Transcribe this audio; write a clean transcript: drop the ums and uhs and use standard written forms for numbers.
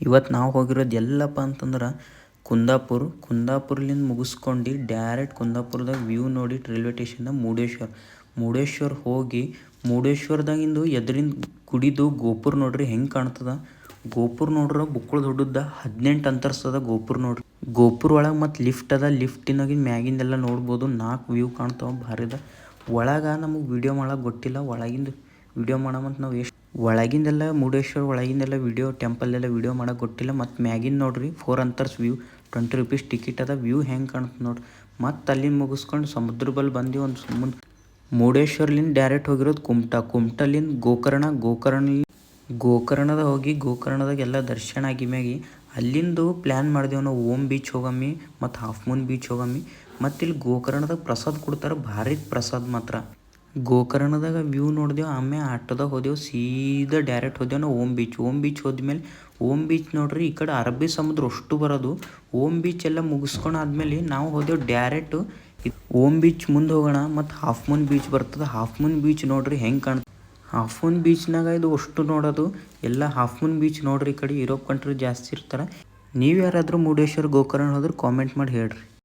ಇವತ್ತು ನಾವು ಹೋಗಿರೋದು ಎಲ್ಲಪ್ಪ ಅಂತಂದ್ರೆ ಕುಂದಾಪುರ್ಲಿಂದ ಮುಗಿಸ್ಕೊಂಡು ಡೈರೆಕ್ಟ್ ಕುಂದಾಪುರದಾಗ ವ್ಯೂ ನೋಡಿ ರೈಲ್ವೆ ಸ್ಟೇಷನ್ದಾಗ ಮುರುಡೇಶ್ವರ ಹೋಗಿ ಮುರುಡೇಶ್ವರದಾಗಿಂದು ಎದುರಿನ ಗುಡಿದು ಗೋಪುರ ನೋಡ್ರಿ ಹೆಂಗೆ ಕಾಣ್ತದ. ಗೋಪುರ ನೋಡ್ರೆ ಬುಕ್ಕಳು ದೊಡ್ಡದ 18 ಅಂತರ್ಸದ ಗೋಪುರ ನೋಡ್ರಿ. ಗೋಪುರ ಒಳಗೆ ಮತ್ತು ಲಿಫ್ಟ್ ಅದ, ಲಿಫ್ಟಿನಾಗಿನ ಮ್ಯಾಗಿಂದೆಲ್ಲ ನೋಡ್ಬೋದು. 4 ವ್ಯೂ ಕಾಣ್ತಾವ ಭಾರಿದ. ಒಳಗೆ ನಮಗೆ ವೀಡಿಯೋ ಮಾಡೋಕೆ ಗೊತ್ತಿಲ್ಲ, ಒಳಗಿಂದು ವೀಡಿಯೋ ಮಾಡಮಂತ ನಾವು ಒಳಗಿಂದೆಲ್ಲ ಮುರುಡೇಶ್ವರ ಒಳಗಿಂದೆಲ್ಲ ಟೆಂಪಲ್ಲೆಲ್ಲ ವೀಡಿಯೋ ಮಾಡೋಕೆ ಗೊತ್ತಿಲ್ಲ. ಮತ್ತು ಮ್ಯಾಗಿನ ನೋಡ್ರಿ 4 ಅಂತರ್ಸ್ ವ್ಯೂ, 20 ರೂಪೀಸ್ ಟಿಕೆಟ್ ಅದ. ವ್ಯೂ ಹೆಂಗೆ ಕಾಣ್ತದೆ ನೋಡ್ರಿ. ಮತ್ತು ಅಲ್ಲಿಂದ ಮುಗಿಸ್ಕೊಂಡು ಸಮುದ್ರ ಬಲ್ಲಿ ಬಂದು ಒಂದು ಮುರುಡೇಶ್ವರ್ಲಿಂದ ಡೈರೆಕ್ಟ್ ಹೋಗಿರೋದು ಕುಮಟಲಿಂದ ಗೋಕರ್ಣದ ಹೋಗಿ ಗೋಕರ್ಣದಾಗ ಎಲ್ಲ ದರ್ಶನ ಆಗಿ ಮ್ಯಾಗಿ ಅಲ್ಲಿಂದು ಪ್ಲ್ಯಾನ್ ಮಾಡಿದೆವು ನಾವು ಓಮ್ ಬೀಚ್ ಹೋಗಮ್ಮಿ ಮತ್ತು ಹಾಫ್ ಮೂನ್ ಬೀಚ್ ಹೋಗಮ್ಮಿ. ಮತ್ತು ಇಲ್ಲಿ ಗೋಕರ್ಣದಾಗ ಪ್ರಸಾದ ಕೊಡ್ತಾರೆ, ಭಾರಿ ಪ್ರಸಾದ ಮಾತ್ರ. ಗೋಕರ್ಣದಾಗ ವ್ಯೂ ನೋಡಿದೆವು, ಆಮೇಲೆ ಆಟೋದಾಗ ಹೋದೆವು, ಸೀದಾ ಡೈರೆಕ್ಟ್ ಹೋದೆವು ನಾವು ಓಮ್ ಬೀಚ್ ಹೋದ್ಮೇಲೆ ಓಮ್ ಬೀಚ್ ನೋಡ್ರಿ ಈ ಕಡೆ ಅರಬ್ಬಿ ಸಮುದ್ರ ಅಷ್ಟು ಬರೋದು. ಓಮ್ ಬೀಚ್ ಎಲ್ಲ ಮುಗಿಸ್ಕೊಂಡು ಆದಮೇಲೆ ನಾವು ಹೋದೆವು ಡೈರೆಕ್ಟು ಓಮ್ ಬೀಚ್ ಮುಂದೆ ಹೋಗೋಣ. ಮತ್ತು ಹಾಫ್ ಮೂನ್ ಬೀಚ್ ಬರ್ತದೆ. ಹಾಫ್ ಮೂನ್ ಬೀಚ್ ನೋಡ್ರಿ ಹೆಂಗೆ ಕಾಣ್ತದೆ. ಹಾಫ್ ಮೂನ್ ಬೀಚ್ನಾಗ ಇದು ಅಷ್ಟು ನೋಡೋದು ಎಲ್ಲ. ಹಾಫ್ ಮೂನ್ ಬೀಚ್ ನೋಡ್ರಿ ಈ ಕಡೆ ಯುರೋಪ್ ಕಂಟ್ರಿ ಜಾಸ್ತಿ ಇರ್ತಾರೆ. ನೀವು ಯಾರಾದರೂ ಮುರುಡೇಶ್ವರ ಗೋಕರ್ಣ ಹೋದ್ರೆ ಕಾಮೆಂಟ್ ಮಾಡಿ ಹೇಳ್ರಿ.